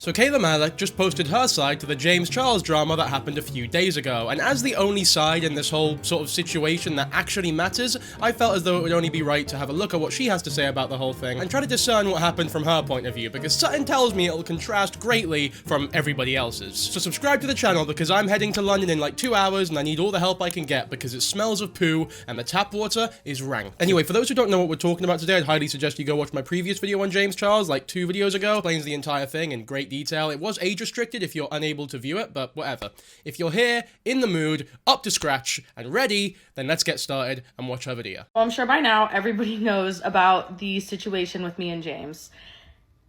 So Kayla Malik just posted her side to the James Charles drama that happened a few days ago, and as the only side in this whole sort of situation that actually matters, I felt as though it would only be right to have a look at what she has to say about the whole thing, and try to discern what happened from her point of view, because something tells me it'll contrast greatly from everybody else's. So subscribe to the channel, because I'm heading to London in like 2 hours, and I need all the help I can get, because it smells of poo, and the tap water is rank. Anyway, for those who don't know what we're talking about today, I'd highly suggest you go watch my previous video on James Charles, like 2 videos ago. Explains the entire thing in great detail. It was age restricted if you're unable to view it, but whatever. If you're here, in the mood, up to scratch, and ready, then let's get started and watch her video. Well, I'm sure by now everybody knows about the situation with me and James.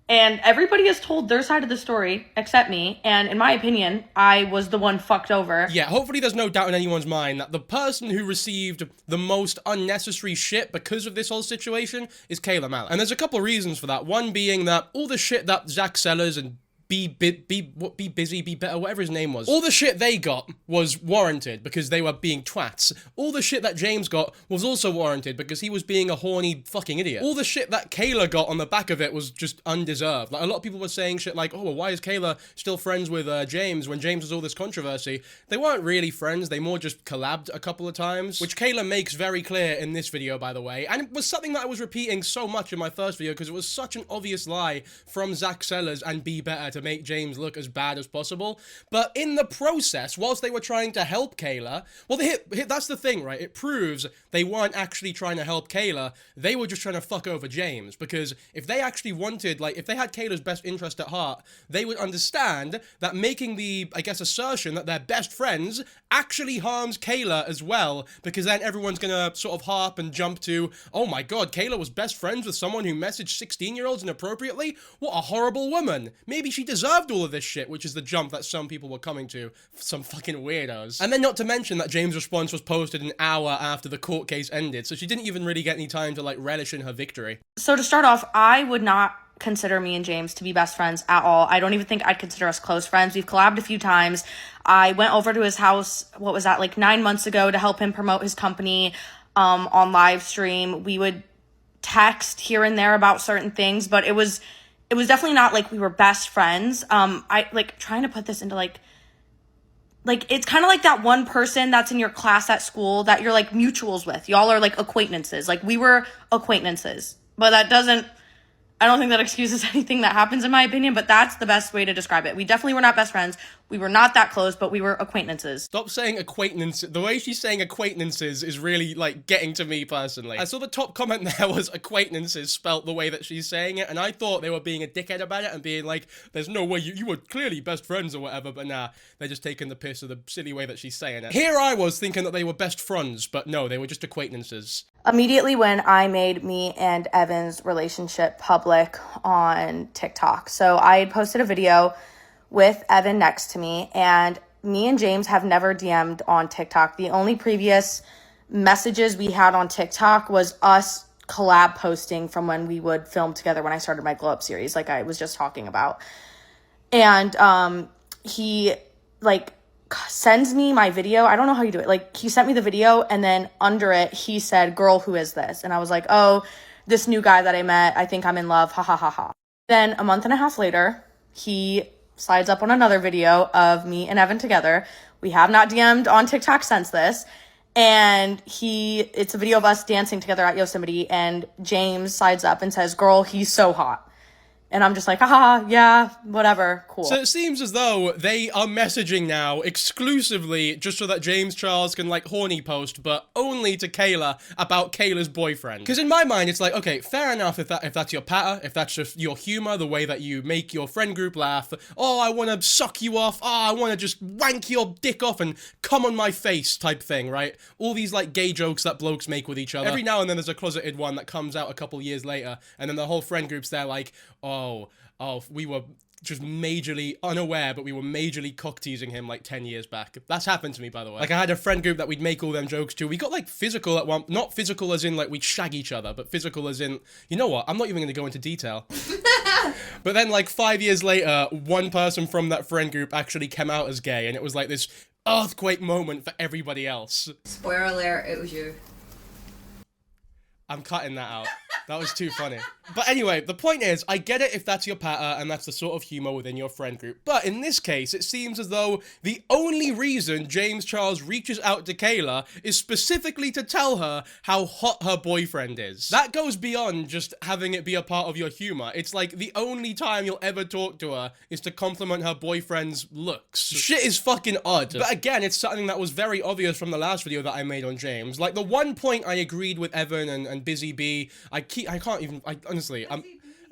And everybody has told their side of the story, except me, and in my opinion, I was the one fucked over. Yeah, hopefully there's no doubt in anyone's mind that the person who received the most unnecessary shit because of this whole situation is Kayla Malik. And there's a couple reasons for that. One being that all the shit that Zach Sellers and Be Better, whatever his name was. All the shit they got was warranted because they were being twats. All the shit that James got was also warranted because he was being a horny fucking idiot. All the shit that Kayla got on the back of it was just undeserved. Like, a lot of people were saying shit like, oh, well, why is Kayla still friends with James when James has all this controversy? They weren't really friends, they more just collabed a couple of times, which Kayla makes very clear in this video, by the way, and it was something that I was repeating so much in my first video because it was such an obvious lie from Zach Sellers and Be Better to make James look as bad as possible. But in the process, whilst they were trying to help Kayla, well, that's the thing, right? It proves they weren't actually trying to help Kayla. They were just trying to fuck over James, because if they actually wanted, like, if they had Kayla's best interest at heart, they would understand that making the, I guess, assertion that they're best friends actually harms Kayla as well, because then everyone's gonna sort of harp and jump to, oh my god, Kayla was best friends with someone who messaged 16-year-olds inappropriately? What a horrible woman. Maybe she deserved all of this shit, which is the jump that some people were coming to. Some fucking weirdos. And then not to mention that James' response was posted an hour after the court case ended, so she didn't even really get any time to, like, relish in her victory. So to start off, I would not consider me and James to be best friends at all. I don't even think I'd consider us close friends. We've collabed a few times. I went over to his house, what was that, like 9 months ago to help him promote his company on live stream. We would text here and there about certain things, but it was definitely not like we were best friends. I like trying to put this into like it's kind of like that one person that's in your class at school that you're like mutuals with. Y'all are like acquaintances. Like, we were acquaintances, but I don't think that excuses anything that happens, in my opinion, but that's the best way to describe it. We definitely were not best friends. We were not that close, but we were acquaintances. Stop saying acquaintance. The way she's saying acquaintances is really, like, getting to me personally. I saw the top comment there was acquaintances spelt the way that she's saying it, and I thought they were being a dickhead about it and being like, there's no way you were clearly best friends or whatever, but nah, they're just taking the piss of the silly way that she's saying it. Here I was thinking that they were best friends, but no, they were just acquaintances. Immediately when I made me and Evan's relationship public on TikTok. So I had posted a video with Evan next to me, and me and James have never DM'd on TikTok. The only previous messages we had on TikTok was us collab posting from when we would film together when I started my Glow Up series, like I was just talking about. And he, like, sends me my video. I don't know how you do it. Like, he sent me the video, and then under it, he said, "Girl, who is this?" And I was like, "Oh, this new guy that I met. I think I'm in love. Ha ha ha ha." Then a month and a half later, he slides up on another video of me and Evan together. We have not DM'd on TikTok since this. And it's a video of us dancing together at Yosemite, and James slides up and says, "Girl, he's so hot." And I'm just like, haha, yeah, whatever, cool. So it seems as though they are messaging now exclusively just so that James Charles can, like, horny post, but only to Kayla about Kayla's boyfriend. Because in my mind, it's like, okay, fair enough if that's your patter, if that's just your humor, the way that you make your friend group laugh. Oh, I want to suck you off. Oh, I want to just wank your dick off and come on my face type thing, right? All these, like, gay jokes that blokes make with each other. Every now and then there's a closeted one that comes out a couple years later, and then the whole friend group's there like, oh, we were just majorly unaware, but we were majorly cock-teasing him like 10 years back. That's happened to me, by the way. Like, I had a friend group that we'd make all them jokes to. We got, like, physical at one... Not physical as in, like, we'd shag each other, but physical as in... You know what? I'm not even going to go into detail. But then, like, 5 years later, one person from that friend group actually came out as gay, and it was, like, this earthquake moment for everybody else. Spoiler alert, it was you. I'm cutting that out. That was too funny. But anyway, the point is, I get it if that's your patter and that's the sort of humor within your friend group. But in this case, it seems as though the only reason James Charles reaches out to Kayla is specifically to tell her how hot her boyfriend is. That goes beyond just having it be a part of your humor. It's like the only time you'll ever talk to her is to compliment her boyfriend's looks. Shit is fucking odd. But again, it's something that was very obvious from the last video that I made on James. Like, the one point I agreed with Evan and Busy Bee, honestly,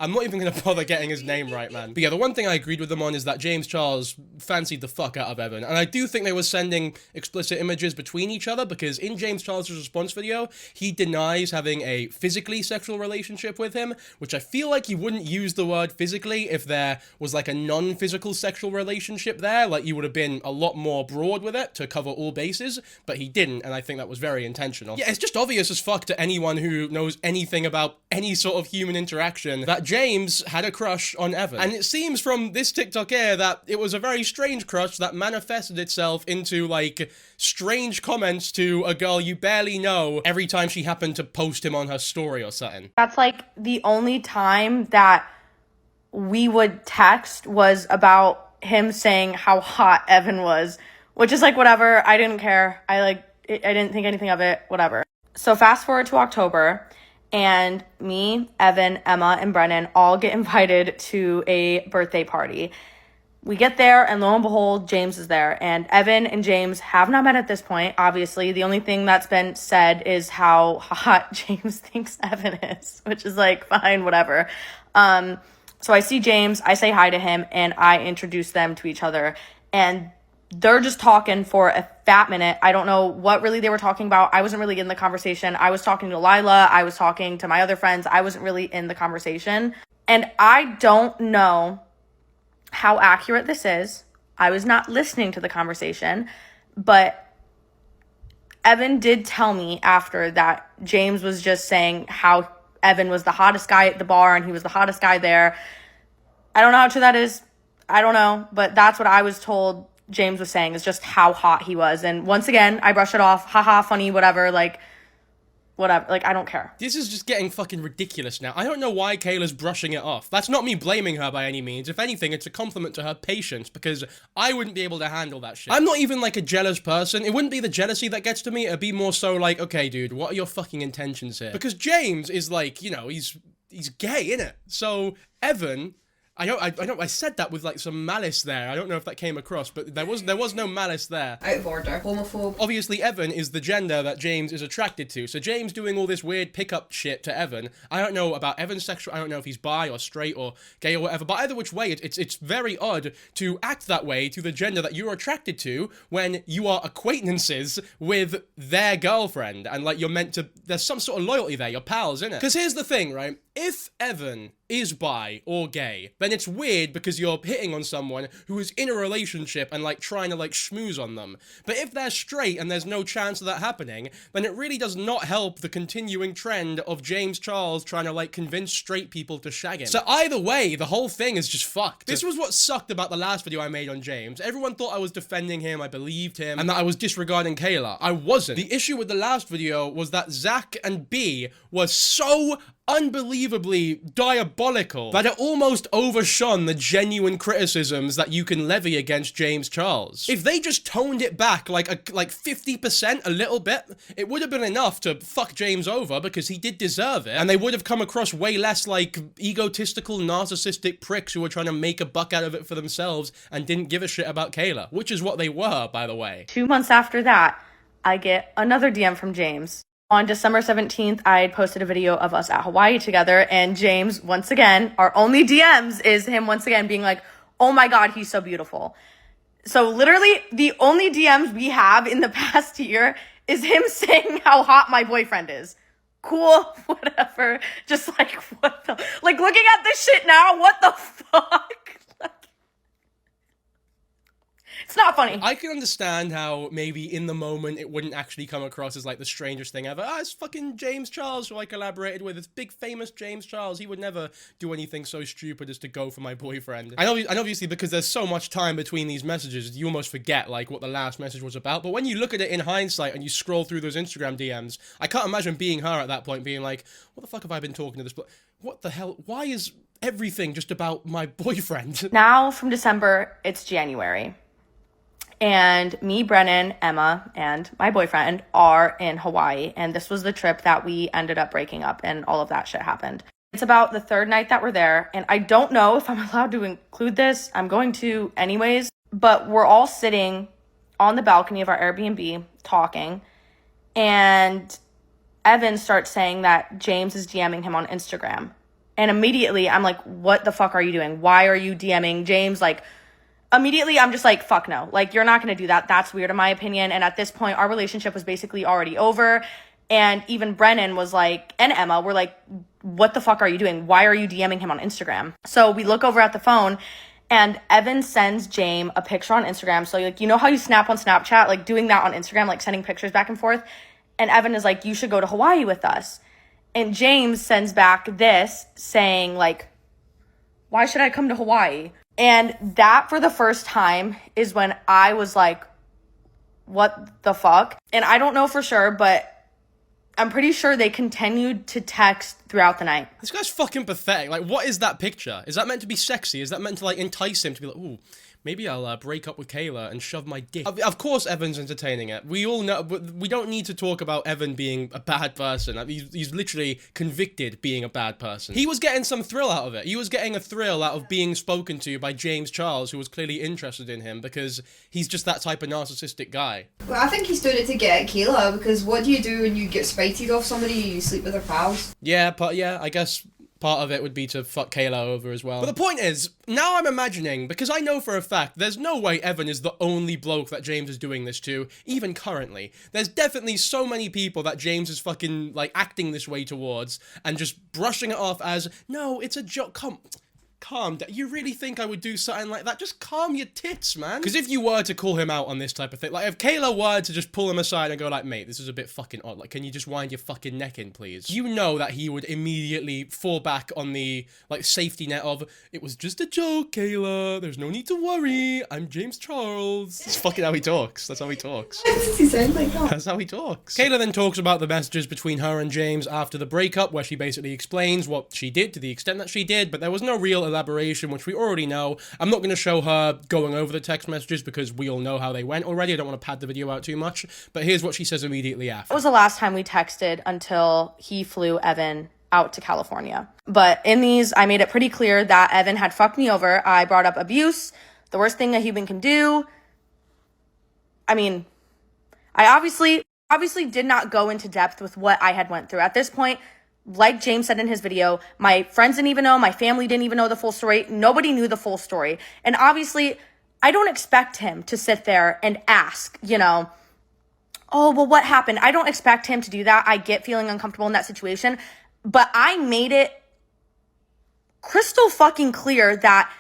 I'm not even gonna bother getting his name right, man. But yeah, the one thing I agreed with them on is that James Charles fancied the fuck out of Evan. And I do think they were sending explicit images between each other, because in James Charles' response video, he denies having a physically sexual relationship with him, which I feel like he wouldn't use the word physically if there was like a non-physical sexual relationship there. Like, you would have been a lot more broad with it to cover all bases, but he didn't, and I think that was very intentional. Yeah, it's just obvious as fuck to anyone who knows anything about any sort of human interaction that James had a crush on Evan. And it seems from this TikTok here that it was a very strange crush that manifested itself into, like, strange comments to a girl you barely know every time she happened to post him on her story or something. That's, like, the only time that we would text was about him saying how hot Evan was, which is, like, whatever. I didn't care. I didn't think anything of it. Whatever. So fast forward to October, and me, Evan, Emma, and Brennan all get invited to a birthday party. We get there, and lo and behold, James is there. And Evan and James have not met at this point, obviously. The only thing that's been said is how hot James thinks Evan is, which is like, fine, whatever. So I see James, I say hi to him, and I introduce them to each other. And they're just talking for a fat minute. I don't know what really they were talking about. I wasn't really in the conversation. I was talking to Lila. I was talking to my other friends. I wasn't really in the conversation. And I don't know how accurate this is. I was not listening to the conversation. But Evan did tell me after that James was just saying how Evan was the hottest guy at the bar and he was the hottest guy there. I don't know how true that is. I don't know. But that's what I was told James was saying, is just how hot he was. And once again, I brush it off. Haha, funny, whatever. Like, whatever. Like, I don't care. This is just getting fucking ridiculous now. I don't know why Kayla's brushing it off. That's not me blaming her by any means. If anything, it's a compliment to her patience, because I wouldn't be able to handle that shit. I'm not even like a jealous person. It wouldn't be the jealousy that gets to me. It'd be more so like, okay, dude, what are your fucking intentions here? Because James is like, you know, he's gay, innit? So Evan, I said that with like some malice there. I don't know if that came across, but there was no malice there. Out of order. Homophobe. Obviously, Evan is the gender that James is attracted to. So James doing all this weird pickup shit to Evan. I don't know about Evan's sexual. I don't know if he's bi or straight or gay or whatever. But either which way, it's very odd to act that way to the gender that you're attracted to when you are acquaintances with their girlfriend, and like you're meant to. There's some sort of loyalty there. You're pals, innit? Because here's the thing, right? If Evan is bi or gay, then it's weird because you're hitting on someone who is in a relationship and like trying to like schmooze on them. But if they're straight and there's no chance of that happening, then it really does not help the continuing trend of James Charles trying to like convince straight people to shag him. So either way, the whole thing is just fucked. This was what sucked about the last video I made on James. Everyone thought I was defending him, I believed him, and that I was disregarding Kayla. I wasn't. The issue with the last video was that Zach and B was so unbelievably diabolical that it almost overshone the genuine criticisms that you can levy against James Charles. If they just toned it back like 50%, a little bit, it would have been enough to fuck James over, because he did deserve it, and they would have come across way less like egotistical, narcissistic pricks who were trying to make a buck out of it for themselves and didn't give a shit about Kayla, which is what they were, by the way. 2 months after that, I get another DM from James. On December 17th, I had posted a video of us at Hawaii together, and James, once again, our only DMs is him once again being like, oh my God, he's so beautiful. So literally the only DMs we have in the past year is him saying how hot my boyfriend is. Cool, whatever. Just like, what the, like looking at this shit now, what the fuck? It's not funny. I can understand how maybe in the moment it wouldn't actually come across as like the strangest thing ever. It's fucking James Charles who I collaborated with. It's big famous James Charles. He would never do anything so stupid as to go for my boyfriend. And obviously because there's so much time between these messages, you almost forget like what the last message was about. But when you look at it in hindsight and you scroll through those Instagram DMs, I can't imagine being her at that point being like, what the fuck have I been talking to this? What the hell? Why is everything just about my boyfriend? Now from December, it's January. And me, Brennan, Emma, and my boyfriend are in Hawaii. And this was the trip that we ended up breaking up and all of that shit happened. It's about the third night that we're there. And I don't know if I'm allowed to include this. I'm going to anyways. But we're all sitting on the balcony of our Airbnb talking. And Evan starts saying that James is DMing him on Instagram. And immediately I'm like, what the fuck are you doing? Why are you DMing James? Like, immediately I'm just like, fuck no. Like, you're not going to do that. That's weird in my opinion. And at this point, our relationship was basically already over. And even Brennan was like, and Emma were like, what the fuck are you doing? Why are you DMing him on Instagram? So we look over at the phone and Evan sends James a picture on Instagram. So like, you know how you snap on Snapchat, like doing that on Instagram, like sending pictures back and forth. And Evan is like, you should go to Hawaii with us. And James sends back this saying like, why should I come to Hawaii? And that for the first time is when I was like, what the fuck? And I don't know for sure, but I'm pretty sure they continued to text throughout the night. This guy's fucking pathetic. Like, what is that picture? Is that meant to be sexy? Is that meant to, like, entice him to be like, ooh, maybe I'll break up with Kayla and shove my dick? Of course Evan's entertaining it. We all know, but we don't need to talk about Evan being a bad person. Like, he's literally convicted being a bad person. He was getting some thrill out of it. He was getting a thrill out of being spoken to by James Charles, who was clearly interested in him because he's just that type of narcissistic guy. Well, I think he's doing it to get at Kayla, because what do you do when you get spited off somebody? You sleep with their pals. Yeah, I guess part of it would be to fuck Kayla over as well. But the point is, now I'm imagining, because I know for a fact, there's no way Evan is the only bloke that James is doing this to, even currently. There's definitely so many people that James is fucking, like, acting this way towards, and just brushing it off as, no, it's a joke, calm down. You really think I would do something like that? Just calm your tits, man. Because if you were to call him out on this type of thing, like if Kayla were to just pull him aside and go like, mate, this is a bit fucking odd. Like, can you just wind your fucking neck in, please? You know that he would immediately fall back on the, like, safety net of, it was just a joke, Kayla. There's no need to worry. I'm James Charles. That's fucking how he talks. That's how he talks. Why does he sound like that? That's how he talks. Kayla then talks about the messages between her and James after the breakup, where she basically explains what she did to the extent that she did, but there was no real elaboration, which we already know. I'm not going to show her going over the text messages because we all know how they went already. I don't want to pad the video out too much, but here's what she says immediately after. It was the last time we texted until he flew Evan out to California. But in these, I made it pretty clear that Evan had fucked me over. I brought up abuse, the worst thing a human can do. I mean, I obviously did not go into depth with what I had went through. At this point, like James said in his video, my friends didn't even know, my family didn't even know the full story. Nobody knew the full story. And obviously, I don't expect him to sit there and ask, you know, oh, well, what happened? I don't expect him to do that. I get feeling uncomfortable in that situation. But I made it crystal fucking clear that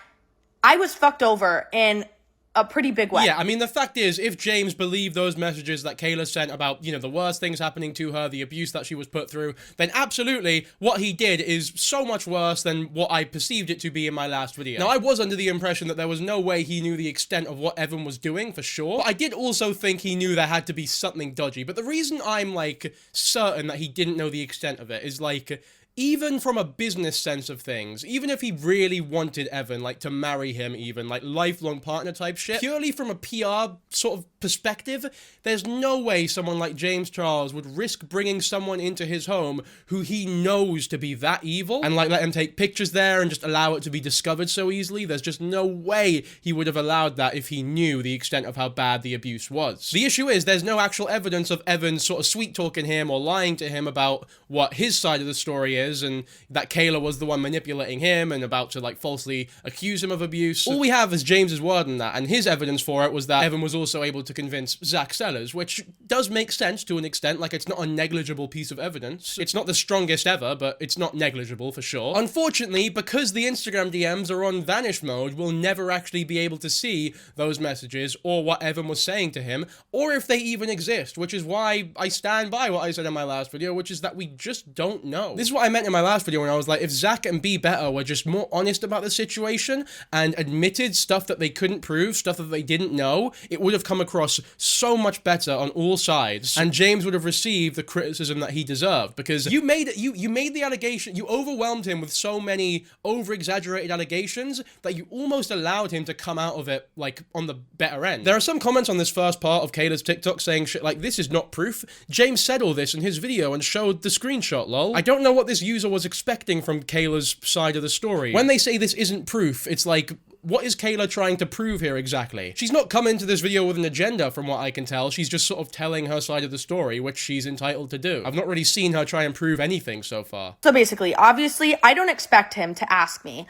I was fucked over in a pretty big way. Yeah, I mean, the fact is, if James believed those messages that Kayla sent about, you know, the worst things happening to her, the abuse that she was put through, then absolutely what he did is so much worse than what I perceived it to be in my last video. Now, I was under the impression that there was no way he knew the extent of what Evan was doing, for sure. But I did also think he knew there had to be something dodgy. But the reason I'm, like, certain that he didn't know the extent of it is, like, even from a business sense of things, even if he really wanted Evan, like, to marry him even, like, lifelong partner type shit, purely from a PR sort of perspective, there's no way someone like James Charles would risk bringing someone into his home who he knows to be that evil and, like, let him take pictures there and just allow it to be discovered so easily. There's just no way he would have allowed that if he knew the extent of how bad the abuse was. The issue is there's no actual evidence of Evan sort of sweet-talking him or lying to him about what his side of the story is. is, and that Kayla was the one manipulating him and about to, like, falsely accuse him of abuse. All we have is James's word on that, and his evidence for it was that Evan was also able to convince Zach Sellers, which does make sense to an extent. Like, it's not a negligible piece of evidence. It's not the strongest ever, but it's not negligible for sure. Unfortunately, because the Instagram DMs are on vanish mode, we'll never actually be able to see those messages or what Evan was saying to him, or if they even exist, which is why I stand by what I said in my last video, which is that we just don't know. This is what I meant in my last video when I was like, if Zach and Be Better were just more honest about the situation and admitted stuff that they couldn't prove, stuff that they didn't know, it would have come across so much better on all sides, and James would have received the criticism that he deserved, because you made the allegation, you overwhelmed him with so many over-exaggerated allegations that you almost allowed him to come out of it, like, on the better end. There are some comments on this first part of Kayla's TikTok saying shit like, this is not proof. James said all this in his video and showed the screenshot, lol. I don't know what this user was expecting from Kayla's side of the story. When they say this isn't proof, it's like, what is Kayla trying to prove here exactly? She's not come into this video with an agenda, from what I can tell. She's just sort of telling her side of the story, which she's entitled to do. I've not really seen her try and prove anything so far. So basically, obviously, I don't expect him to ask me,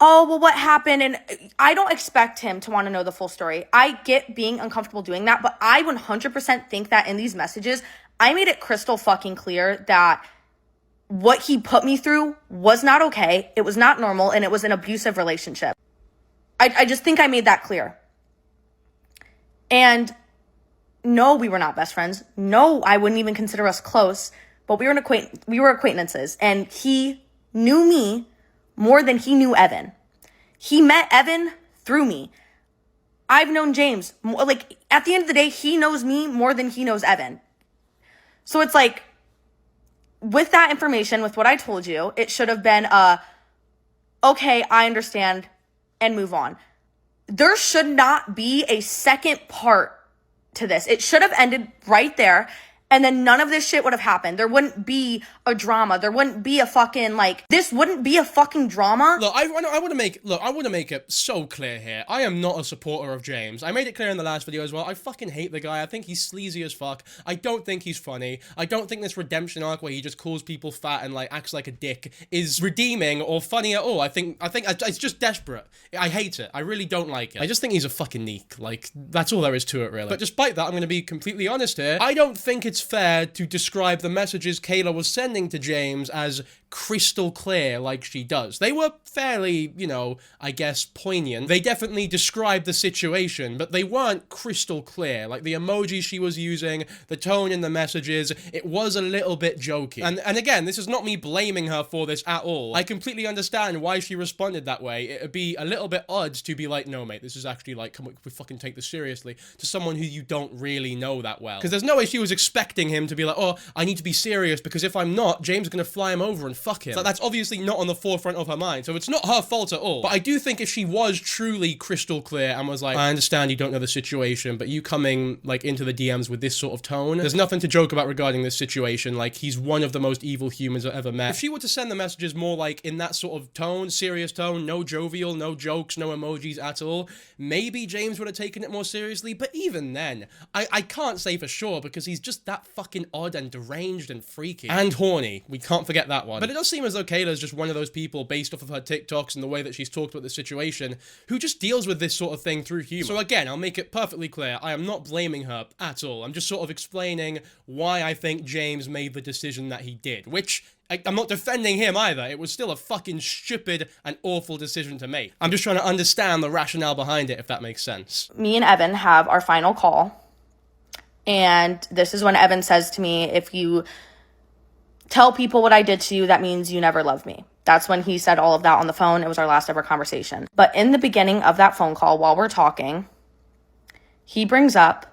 oh, well, what happened? And I don't expect him to want to know the full story. I get being uncomfortable doing that, but I 100% think that in these messages, I made it crystal fucking clear that what he put me through was not okay, it was not normal, and it was an abusive relationship. I just think I made that clear. And no, we were not best friends. No, I wouldn't even consider us close, but we were acquaintances, and he knew me more than he knew Evan. He met Evan through me. I've known James. Like, at the end of the day, he knows me more than he knows Evan. So it's like, with that information, with what I told you, it should have been, okay, I understand, and move on. There should not be a second part to this. It should have ended right there, and then none of this shit would have happened. There wouldn't be a drama. There wouldn't be a fucking, like, this wouldn't be a fucking drama. Look, I want to make it so clear here. I am not a supporter of James. I made it clear in the last video as well. I fucking hate the guy. I think he's sleazy as fuck. I don't think he's funny. I don't think this redemption arc where he just calls people fat and, like, acts like a dick is redeeming or funny at all. I think it's just desperate. I hate it. I really don't like it. I just think he's a fucking neek. Like, that's all there is to it, really. But despite that, I'm going to be completely honest here. I don't think it's fair to describe the messages Kayla was sending to James as crystal clear like she does. They were fairly, you know, I guess poignant. They definitely described the situation, but they weren't crystal clear. Like, the emojis she was using, the tone in the messages, it was a little bit jokey. And again, this is not me blaming her for this at all. I completely understand why she responded that way. It'd be a little bit odd to be like, no mate, this is actually like, come on, we fucking take this seriously, to someone who you don't really know that well. Because there's no way she was expecting him to be like, oh, I need to be serious because if I'm not, James is gonna fly him over and fuck him. So that's obviously not on the forefront of her mind. So it's not her fault at all. But I do think if she was truly crystal clear and was like, I understand you don't know the situation, but you coming like into the DMs with this sort of tone, there's nothing to joke about regarding this situation. Like, he's one of the most evil humans I've ever met. If she were to send the messages more like in that sort of tone, serious tone, no jovial, no jokes, no emojis at all, maybe James would have taken it more seriously. But even then, I can't say for sure because he's just that fucking odd and deranged and freaky. And horny. We can't forget that one. But it does seem as though Kayla's just one of those people, based off of her TikToks and the way that she's talked about the situation, who just deals with this sort of thing through humor. So again, I'll make it perfectly clear, I am not blaming her at all. I'm just sort of explaining why I think James made the decision that he did, which I'm not defending him either. It was still a fucking stupid and awful decision to make. I'm just trying to understand the rationale behind it, if that makes sense. Me and Evan have our final call, and this is when Evan says to me, if you tell people what I did to you, that means you never loved me. That's when he said all of that on the phone. It was our last ever conversation. But in the beginning of that phone call, while we're talking, he brings up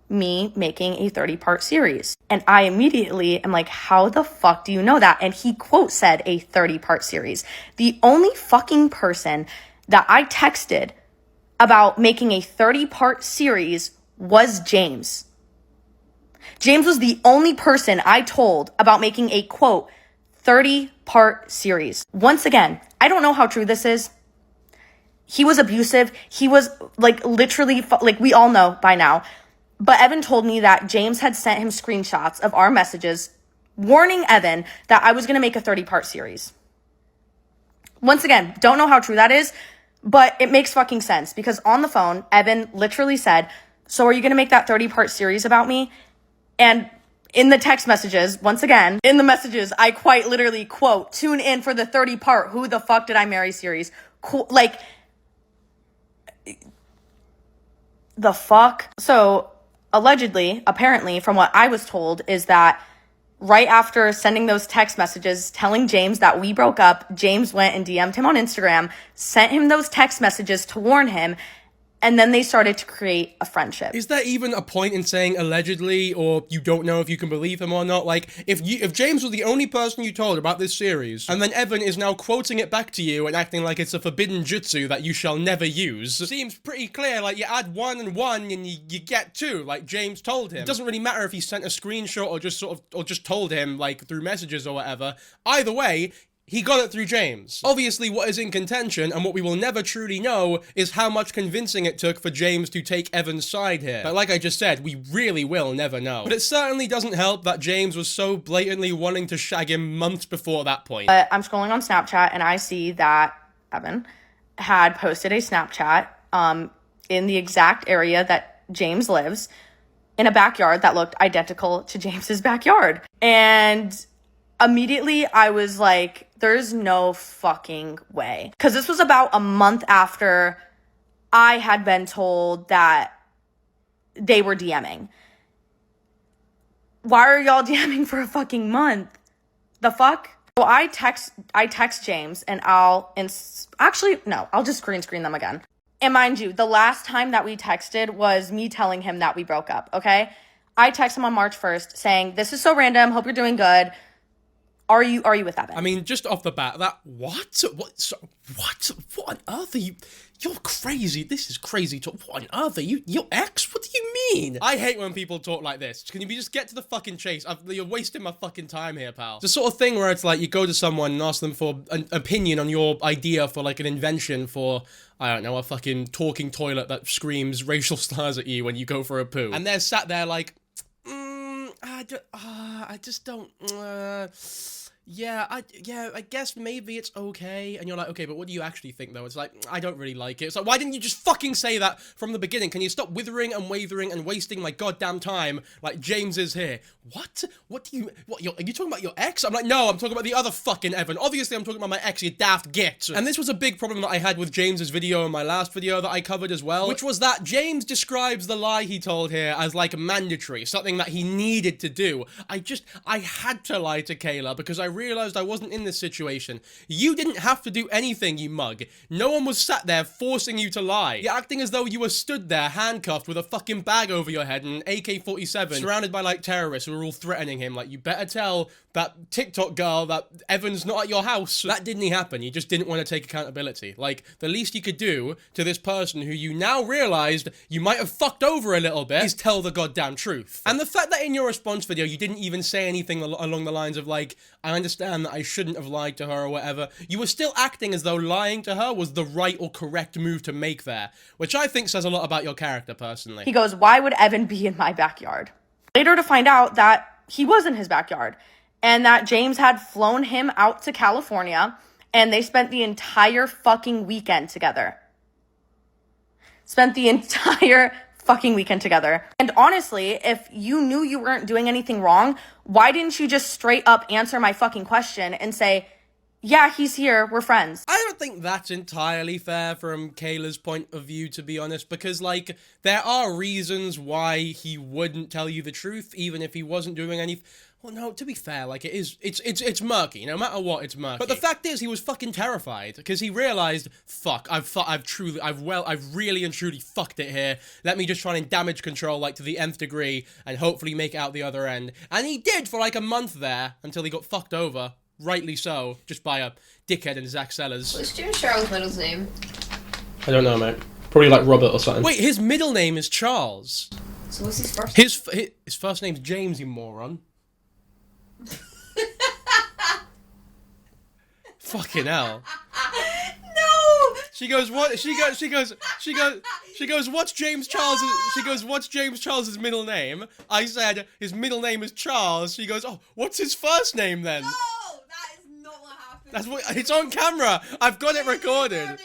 me making a 30-part series. And I immediately am like, how the fuck do you know that? And he quote said a 30-part series. The only fucking person that I texted about making a 30-part series was James. James was the only person I told about making a, quote, 30-part series. Once again, I don't know how true this is. He was abusive. He was, like, literally, like, we all know by now. But Evan told me that James had sent him screenshots of our messages warning Evan that I was going to make a 30-part series. Once again, don't know how true that is, but it makes fucking sense because on the phone, Evan literally said, so are you going to make that 30-part series about me? And in the text messages, once again, in the messages, I quite literally quote, tune in for the 30-part Who the Fuck Did I Marry series. Like, the fuck? So, allegedly, apparently, from what I was told, is that right after sending those text messages telling James that we broke up, James went and DM'd him on Instagram, sent him those text messages to warn him, and then they started to create a friendship. Is there even a point in saying allegedly, or you don't know if you can believe him or not? Like, if James was the only person you told about this series, and then Evan is now quoting it back to you and acting like it's a forbidden jutsu that you shall never use, it seems pretty clear, like, you add 1 and 1 and you get 2, like James told him. It doesn't really matter if he sent a screenshot or just told him, like, through messages or whatever. Either way, he got it through James. Obviously, what is in contention, and what we will never truly know, is how much convincing it took for James to take Evan's side here. But like I just said, we really will never know. But it certainly doesn't help that James was so blatantly wanting to shag him months before that point. I'm scrolling on Snapchat, and I see that Evan had posted a Snapchat in the exact area that James lives, in a backyard that looked identical to James's backyard. And immediately I was like, there's no fucking way. Because this was about a month after I had been told that they were DMing. Why are y'all DMing for a fucking month? The fuck? So I text James and I'll just green screen them again. And mind you, the last time that we texted was me telling him that we broke up, okay? I text him on March 1st saying, this is so random, hope you're doing good. Are you with Evan? I mean, just off the bat, what on earth are you? You're crazy. This is crazy talk. What on earth are you? Your ex? What do you mean? I hate when people talk like this. Can you just get to the fucking chase? You're wasting my fucking time here, pal. It's the sort of thing where it's like you go to someone and ask them for an opinion on your idea for like an invention for, I don't know, a fucking talking toilet that screams racial slurs at you when you go for a poo. And they're sat there like, I just don't, I guess maybe it's okay. And you're like, okay, but what do you actually think, though? It's like, I don't really like it. It's like, why didn't you just fucking say that from the beginning? Can you stop withering and wavering and wasting my goddamn time like James is here? What? Are you talking about your ex? I'm like, no, I'm talking about the other fucking Evan. Obviously, I'm talking about my ex, you daft git. And this was a big problem that I had with James's video and my last video that I covered as well, which was that James describes the lie he told here as like mandatory, something that he needed to do. I had to lie to Kayla because I realized I wasn't in this situation. You didn't have to do anything, you mug. No one was sat there forcing you to lie. You're acting as though you were stood there handcuffed with a fucking bag over your head and an AK-47 surrounded by like terrorists who were all threatening him. Like, you better tell that TikTok girl that Evan's not at your house. That didn't happen. You just didn't want to take accountability. Like, the least you could do to this person who you now realized you might have fucked over a little bit is tell the goddamn truth. And the fact that in your response video you didn't even say anything along the lines of like, I understand that I shouldn't have lied to her or whatever, you were still acting as though lying to her was the right or correct move to make there, which I think says a lot about your character personally. He goes, why would Evan be in my backyard? Later to find out that he was in his backyard and that James had flown him out to California and they spent the entire fucking weekend together. And honestly, if you knew you weren't doing anything wrong, why didn't you just straight up answer my fucking question and say, yeah, he's here, we're friends? I don't think that's entirely fair from Kayla's point of view, to be honest, because, like, there are reasons why he wouldn't tell you the truth, even if he wasn't doing anything. Well, no, to be fair, like, it's murky. No matter what, it's murky. But the fact is, he was fucking terrified, because he realized, fuck, I've really and truly fucked it here. Let me just try and damage control, like, to the nth degree, and hopefully make it out the other end. And he did for, like, a month there, until he got fucked over. Rightly so, just by a dickhead in Zach Sellers. What's James Charles' middle name? I don't know, mate. Probably like Robert or something. Wait, his middle name is Charles. So what's his first name? His first name's James, you moron. Fucking hell. No! She goes, what? She goes, what's James Charles's, what's James Charles's middle name? I said, his middle name is Charles. She goes, oh, what's his first name then? No, that is not what happened. That's what, it's on camera. I've got it recorded.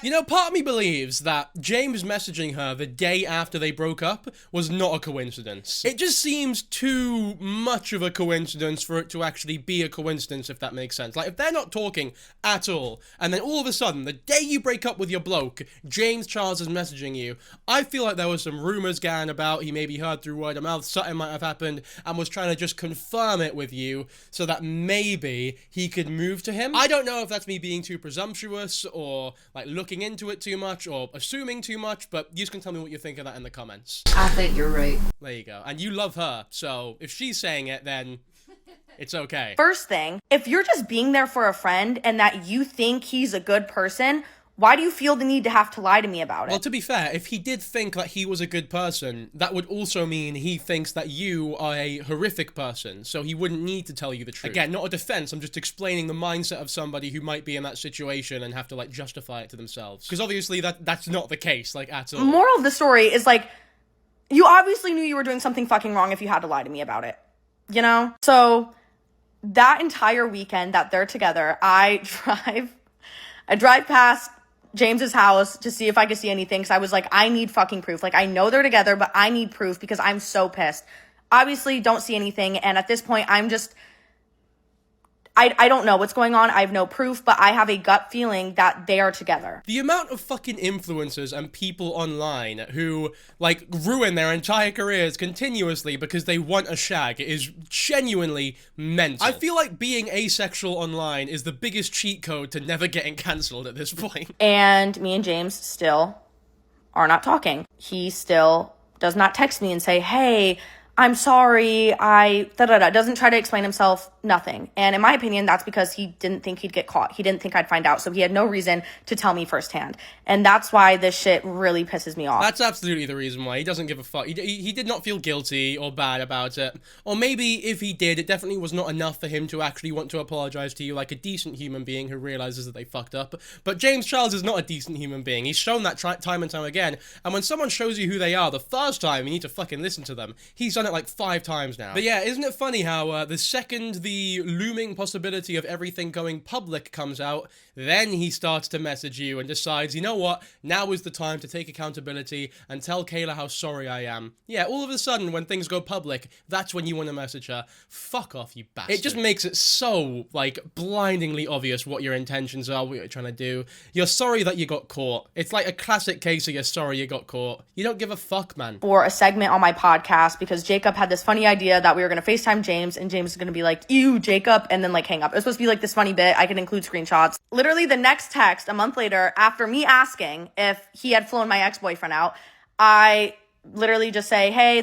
You know, part of me believes that James messaging her the day after they broke up was not a coincidence. It just seems too much of a coincidence for it to actually be a coincidence, if that makes sense. Like, if they're not talking at all, and then all of a sudden, the day you break up with your bloke, James Charles is messaging you, I feel like there was some rumors going about, he maybe heard through word of mouth, something might have happened, and was trying to just confirm it with you, so that maybe he could move to him. I don't know if that's me being too presumptuous, or, like, looking into it too much or assuming too much, but you can tell me what you think of that in the comments. I think you're right. There you go. And you love her, so if she's saying it, then it's okay. First thing, if you're just being there for a friend and that you think he's a good person, why do you feel the need to have to lie to me about it? Well, to be fair, if he did think that he was a good person, that would also mean he thinks that you are a horrific person, so he wouldn't need to tell you the truth. Again, not a defense, I'm just explaining the mindset of somebody who might be in that situation and have to, like, justify it to themselves. Because obviously that's not the case, like, at all. Moral of the story is, like, you obviously knew you were doing something fucking wrong if you had to lie to me about it. You know? So, that entire weekend that they're together, I drive past James's house to see if I could see anything, because I was like, I need fucking proof. Like, I know they're together, but I need proof because I'm so pissed. Obviously, don't see anything, and at this point, I'm just... I don't know what's going on. I have no proof, but I have a gut feeling that they are together. The amount of fucking influencers and people online who, like, ruin their entire careers continuously because they want a shag is genuinely mental. I feel like being asexual online is the biggest cheat code to never getting cancelled at this point. And me and James still are not talking. He still does not text me and say, hey, I'm sorry, doesn't try to explain himself, nothing. And in my opinion, that's because he didn't think he'd get caught. He didn't think I'd find out, so he had no reason to tell me firsthand. And that's why this shit really pisses me off. That's absolutely the reason why. He doesn't give a fuck. He did not feel guilty or bad about it. Or maybe if he did, it definitely was not enough for him to actually want to apologize to you like a decent human being who realizes that they fucked up. But James Charles is not a decent human being. He's shown that time and time again. And when someone shows you who they are the first time, you need to fucking listen to them. He's done it like 5 times now. But yeah, isn't it funny how the second the looming possibility of everything going public comes out, then he starts to message you and decides, you know what, now is the time to take accountability and tell Kayla how sorry I am. Yeah, all of a sudden, when things go public, that's when you want to message her. Fuck off, you bastard. It just makes it so, like, blindingly obvious what your intentions are, what you're trying to do. You're sorry that you got caught. It's like a classic case of you're sorry you got caught. You don't give a fuck, man. For a segment on my podcast, because Jacob had this funny idea that we were going to FaceTime James, and James is going to be like, ew, Jacob, and then, like, hang up. It was supposed to be, like, this funny bit. I could include screenshots. Literally, the next text, a month later, after me asking if he had flown my ex-boyfriend out, I literally just say, hey,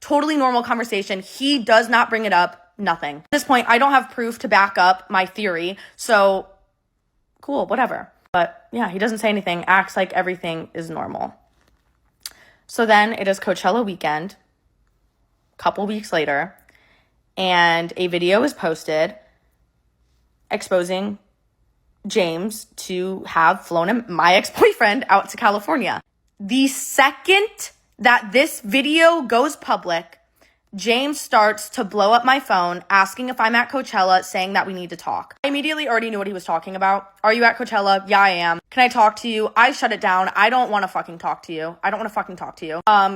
totally normal conversation. He does not bring it up. Nothing. At this point, I don't have proof to back up my theory, so cool, whatever. But yeah, he doesn't say anything, acts like everything is normal. So then it is Coachella weekend, couple weeks later, and a video is posted exposing James to have flown my ex-boyfriend out to California. The second that this video goes public, James starts to blow up my phone, asking if I'm at Coachella, saying that we need to talk. I immediately already knew what he was talking about. Are you at Coachella? Yeah, I am. Can I talk to you? I shut it down. I don't want to fucking talk to you.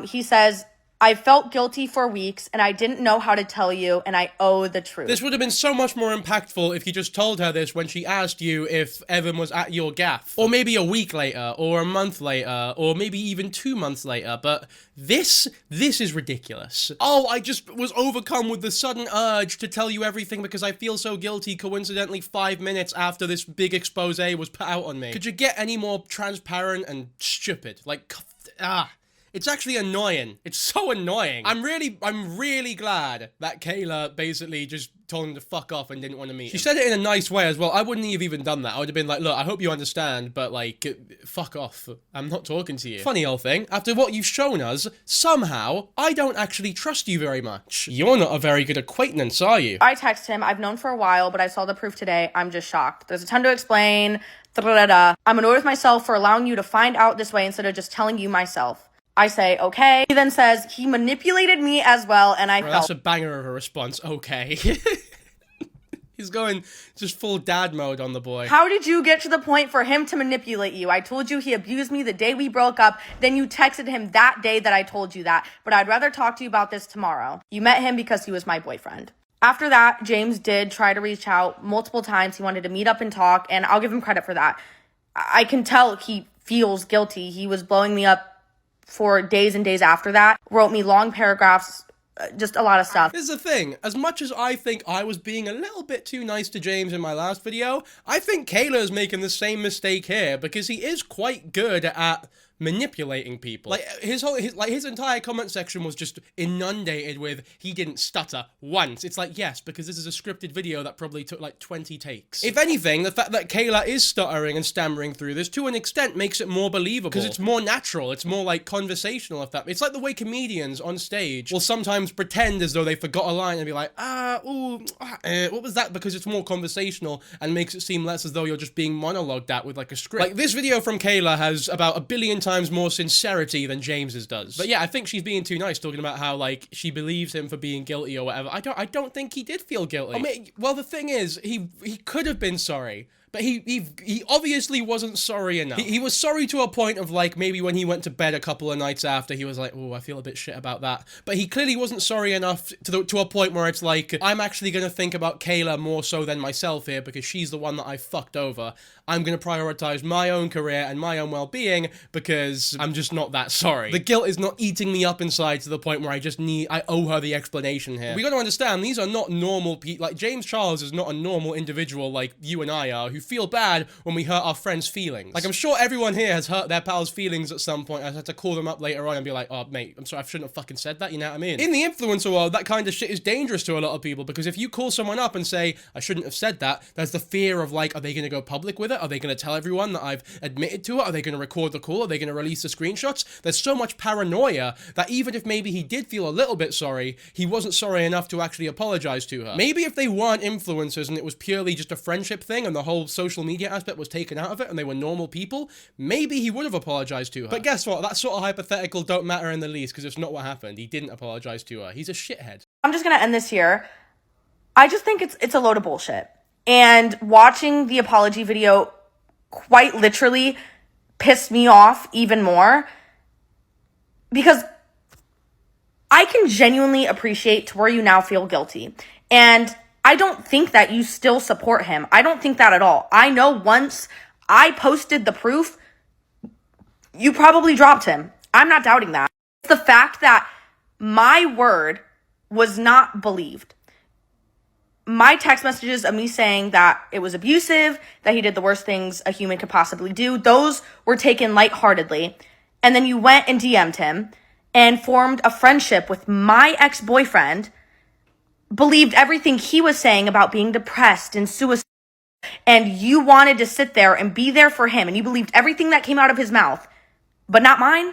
He says, I felt guilty for weeks, and I didn't know how to tell you, and I owe the truth. This would have been so much more impactful if you just told her this when she asked you if Evan was at your gaff. Or maybe a week later, or a month later, or maybe even 2 months later, but this is ridiculous. Oh, I just was overcome with the sudden urge to tell you everything because I feel so guilty, coincidentally 5 minutes after this big expose was put out on me. Could you get any more transparent and stupid? Like, It's actually annoying. It's so annoying. I'm really glad that Kayla basically just told him to fuck off and didn't want to meet him. She said it in a nice way as well. I wouldn't have even done that. I would have been like, look, I hope you understand, but like, fuck off. I'm not talking to you. Funny old thing, after what you've shown us, somehow, I don't actually trust you very much. You're not a very good acquaintance, are you? I text him, I've known for a while, but I saw the proof today. I'm just shocked. There's a ton to explain. I'm annoyed with myself for allowing you to find out this way instead of just telling you myself. I say, okay. He then says, he manipulated me as well, and I felt... That's a banger of a response, okay. He's going just full dad mode on the boy. How did you get to the point for him to manipulate you? I told you he abused me the day we broke up. Then you texted him that day that I told you that. But I'd rather talk to you about this tomorrow. You met him because he was my boyfriend. After that, James did try to reach out multiple times. He wanted to meet up and talk, and I'll give him credit for that. I can tell he feels guilty. He was blowing me up for days and days after that, wrote me long paragraphs, just a lot of stuff. Here's the thing, as much as I think I was being a little bit too nice to James in my last video, I think Kayla is making the same mistake here, because he is quite good at manipulating people. Like, his entire comment section was just inundated with, he didn't stutter once. It's like, yes, because this is a scripted video that probably took like 20 takes. If anything, the fact that Kayla is stuttering and stammering through this to an extent makes it more believable. Because it's more natural, it's more like conversational, if that. It's like the way comedians on stage will sometimes pretend as though they forgot a line and be like, what was that? Because it's more conversational and makes it seem less as though you're just being monologued at with like a script. Like, this video from Kayla has about 1 billion times more sincerity than James's does. But yeah, I think she's being too nice, talking about how like she believes him for being guilty or whatever. I don't think he did feel guilty. I mean, well, the thing is, he could have been sorry. But he obviously wasn't sorry enough. He was sorry to a point of like, maybe when he went to bed a couple of nights after, he was like, oh, I feel a bit shit about that. But he clearly wasn't sorry enough to a point where it's like, I'm actually going to think about Kayla more so than myself here because she's the one that I fucked over. I'm going to prioritize my own career and my own well-being because I'm just not that sorry. The guilt is not eating me up inside to the point where I owe her the explanation here. We got to understand, these are not normal people. Like, James Charles is not a normal individual like you and I are, who feel bad when we hurt our friends' feelings. Like, I'm sure everyone here has hurt their pals' feelings at some point. I had to call them up later on and be like, oh, mate, I'm sorry, I shouldn't have fucking said that, you know what I mean? In the influencer world, that kind of shit is dangerous to a lot of people, because if you call someone up and say, I shouldn't have said that, there's the fear of like, are they going to go public with it? Are they going to tell everyone that I've admitted to it? Are they going to record the call? Are they going to release the screenshots? There's so much paranoia that even if maybe he did feel a little bit sorry, he wasn't sorry enough to actually apologize to her. Maybe if they weren't influencers and it was purely just a friendship thing and the whole social media aspect was taken out of it and they were normal people, maybe he would have apologized to her. But guess what? That sort of hypothetical don't matter in the least, because it's not what happened. He didn't apologize to her. He's a shithead. I'm just gonna end this here. I just think it's a load of bullshit. And watching the apology video quite literally pissed me off even more, because I can genuinely appreciate to where you now feel guilty. And I don't think that you still support him. I don't think that at all. I know once I posted the proof, you probably dropped him. I'm not doubting that. It's the fact that my word was not believed. My text messages of me saying that it was abusive, that he did the worst things a human could possibly do, those were taken lightheartedly. And then you went and DM'd him and formed a friendship with my ex-boyfriend, believed everything he was saying about being depressed and suicide, and you wanted to sit there and be there for him, and you believed everything that came out of his mouth, but not mine?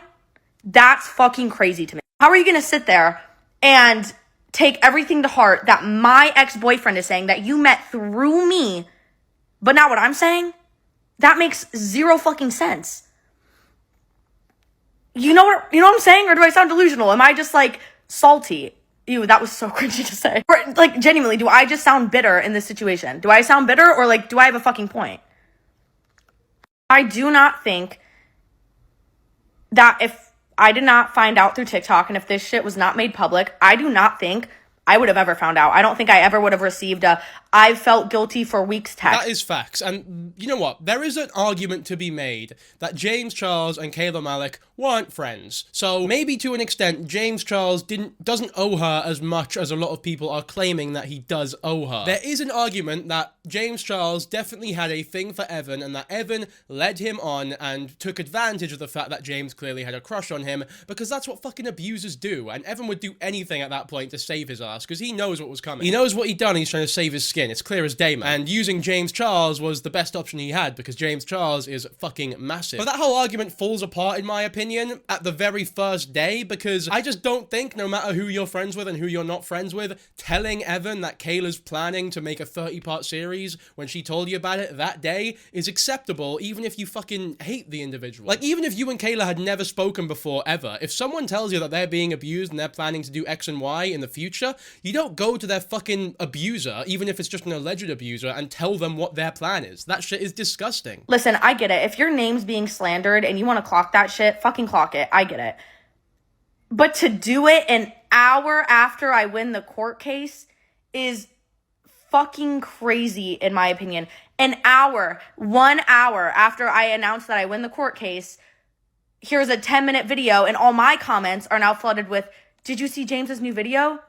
That's fucking crazy to me. How are you going to sit there and take everything to heart that my ex-boyfriend is saying, that you met through me, but not what I'm saying? That makes zero fucking sense. You know what I'm saying? Or do I sound delusional? Am I just like salty? Ew, that was so cringy to say. Or, like, genuinely, do I just sound bitter in this situation? Do I sound bitter, or like, do I have a fucking point? I do not think that if I did not find out through TikTok, and if this shit was not made public, I do not think I would have ever found out. I don't think I ever would have received a, I've felt guilty for weeks, Tech. That is facts. And you know what? There is an argument to be made that James Charles and Kayla Malik weren't friends. So maybe to an extent, James Charles doesn't owe her as much as a lot of people are claiming that he does owe her. There is an argument that James Charles definitely had a thing for Evan, and that Evan led him on and took advantage of the fact that James clearly had a crush on him, because that's what fucking abusers do. And Evan would do anything at that point to save his ass, because he knows what was coming. He knows what he'd done, and he's trying to save his skin. It's clear as day, man. And using James Charles was the best option he had, because James Charles is fucking massive. But that whole argument falls apart, in my opinion, at the very first day, because I just don't think, no matter who you're friends with and who you're not friends with, telling Evan that Kayla's planning to make a 30-part series when she told you about it that day is acceptable, even if you fucking hate the individual. Like, even if you and Kayla had never spoken before, ever, if someone tells you that they're being abused and they're planning to do X and Y in the future, you don't go to their fucking abuser, even if it's just an alleged abuser, and tell them what their plan is. That shit is disgusting. Listen, I get it. If your name's being slandered and you want to clock that shit, fucking clock it. I get it. But to do it an hour after I win the court case is fucking crazy, in my opinion. An hour, 1 hour after I announced that I win the court case, here's a 10-minute video, and all my comments are now flooded with, did you see James's new video?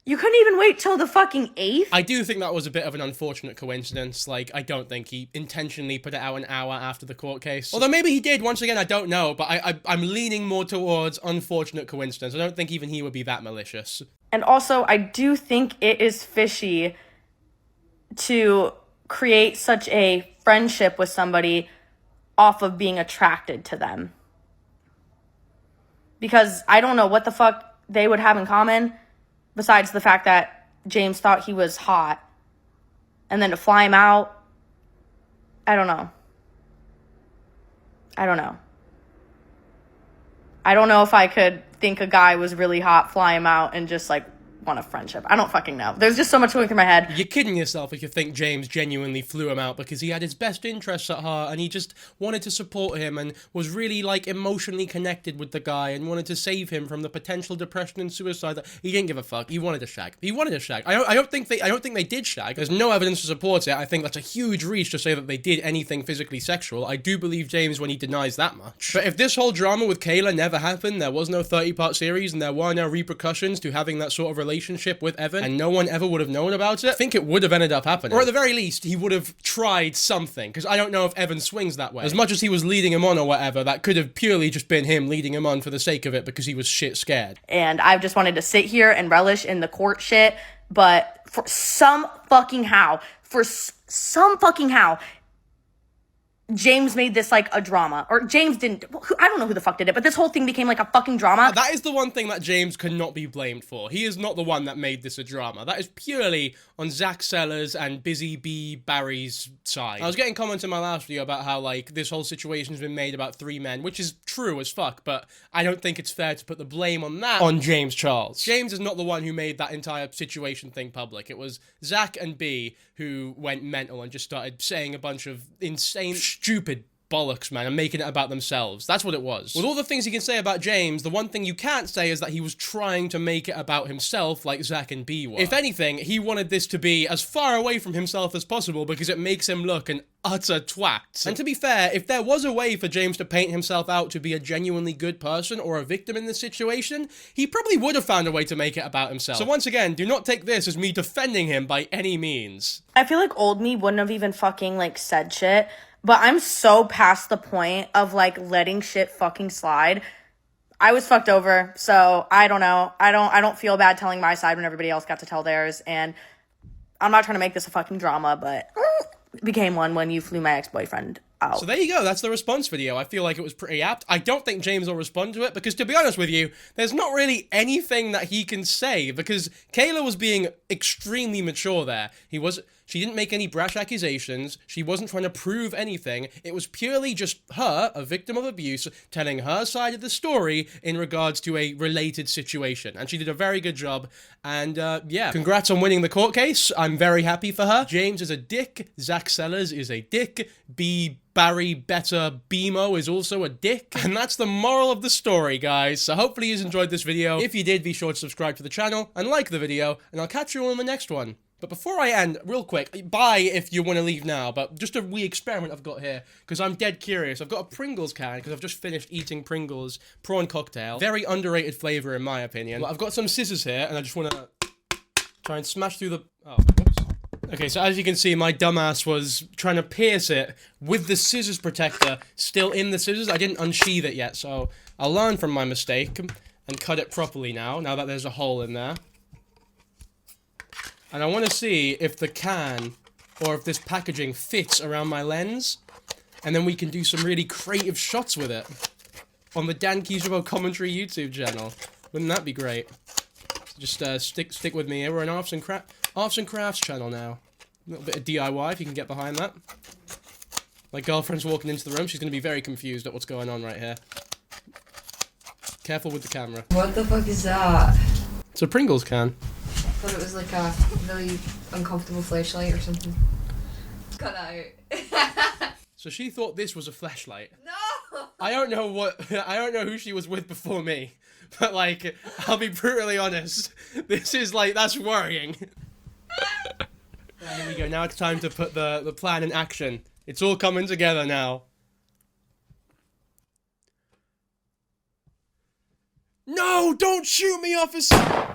You couldn't even wait till the fucking 8th? I do think that was a bit of an unfortunate coincidence. Like, I don't think he intentionally put it out an hour after the court case. Although maybe he did, once again, I don't know, but I'm leaning more towards unfortunate coincidence. I don't think even he would be that malicious. And also, I do think it is fishy to create such a friendship with somebody off of being attracted to them. Because I don't know what the fuck they would have in common, besides the fact that James thought he was hot. And then to fly him out, I don't know. I don't know if I could think a guy was really hot, fly him out, and just like want a friendship. I don't fucking know. There's just so much going through my head. You're kidding yourself if you think James genuinely flew him out because he had his best interests at heart and he just wanted to support him and was really like emotionally connected with the guy and wanted to save him from the potential depression and suicide. He didn't give a fuck. He wanted to shag. I don't think they did shag. There's no evidence to support it. I think that's a huge reach to say that they did anything physically sexual. I do believe James when he denies that much. But if this whole drama with Kayla never happened, there was no 30-part series and there were no repercussions to having that sort of relationship with Evan, and no one ever would have known about it, I think it would have ended up happening. Or at the very least, he would have tried something, because I don't know if Evan swings that way. As much as he was leading him on or whatever, that could have purely just been him leading him on for the sake of it because he was shit scared. And I've just wanted to sit here and relish in the court shit, but for some fucking how, James made this like a drama. Or James didn't. I don't know who the fuck did it, but this whole thing became like a fucking drama. That is the one thing that James cannot be blamed for. He is not the one that made this a drama. That is purely on Zach Sellers and Busy B. Barry's side. I was getting comments in my last video about how like this whole situation's been made about 3 men, which is true as fuck, but I don't think it's fair to put the blame on that on James Charles. James is not the one who made that entire situation thing public. It was Zach and B who went mental and just started saying a bunch of insane, stupid bollocks, man, and making it about themselves. That's what it was. With all the things you can say about James, the one thing you can't say is that he was trying to make it about himself like Zach and B were. If anything, he wanted this to be as far away from himself as possible because it makes him look an utter twat. And to be fair, if there was a way for James to paint himself out to be a genuinely good person or a victim in this situation, he probably would have found a way to make it about himself. So once again, do not take this as me defending him by any means. I feel like old me wouldn't have even fucking like said shit, but I'm so past the point of like letting shit fucking slide. I was fucked over, so I don't know. I don't feel bad telling my side when everybody else got to tell theirs, and I'm not trying to make this a fucking drama, but it became one when you flew my ex-boyfriend out. So there you go, that's the response video. I feel like it was pretty apt. I don't think James will respond to it, because to be honest with you, there's not really anything that he can say, because Kayla was being extremely mature there. She didn't make any brash accusations, she wasn't trying to prove anything, it was purely just her, a victim of abuse, telling her side of the story in regards to a related situation, and she did a very good job, and yeah, congrats on winning the court case. I'm very happy for her. James is a dick, Zach Sellers is a dick, Barry Better Bemo is also a dick, and that's the moral of the story, guys. So hopefully you enjoyed this video. If you did, be sure to subscribe to the channel and like the video, and I'll catch you all in the next one. But before I end, real quick, bye if you want to leave now, but just a wee experiment I've got here, because I'm dead curious. I've got a Pringles can, because I've just finished eating Pringles prawn cocktail. Very underrated flavour in my opinion. But I've got some scissors here, and I just want to try and smash through the... Oh, whoops. Okay, so as you can see, my dumbass was trying to pierce it with the scissors protector still in the scissors. I didn't unsheath it yet, so I'll learn from my mistake and cut it properly now that there's a hole in there. And I want to see if the can, or if this packaging fits around my lens, and then we can do some really creative shots with it on the Dankyjabo commentary YouTube channel. Wouldn't that be great? Just stick with me here. We're an Arts and Crafts channel now. A little bit of DIY if you can get behind that. My girlfriend's walking into the room. She's going to be very confused at what's going on right here. Careful with the camera. What the fuck is that? It's a Pringles can. I thought it was like a really uncomfortable flashlight or something. Cut that out. So she thought this was a flashlight. No! I don't know who she was with before me. But, like, I'll be brutally honest. This is, like, that's worrying. Here we go. Now it's time to put the plan in action. It's all coming together now. No! Don't shoot me, officer!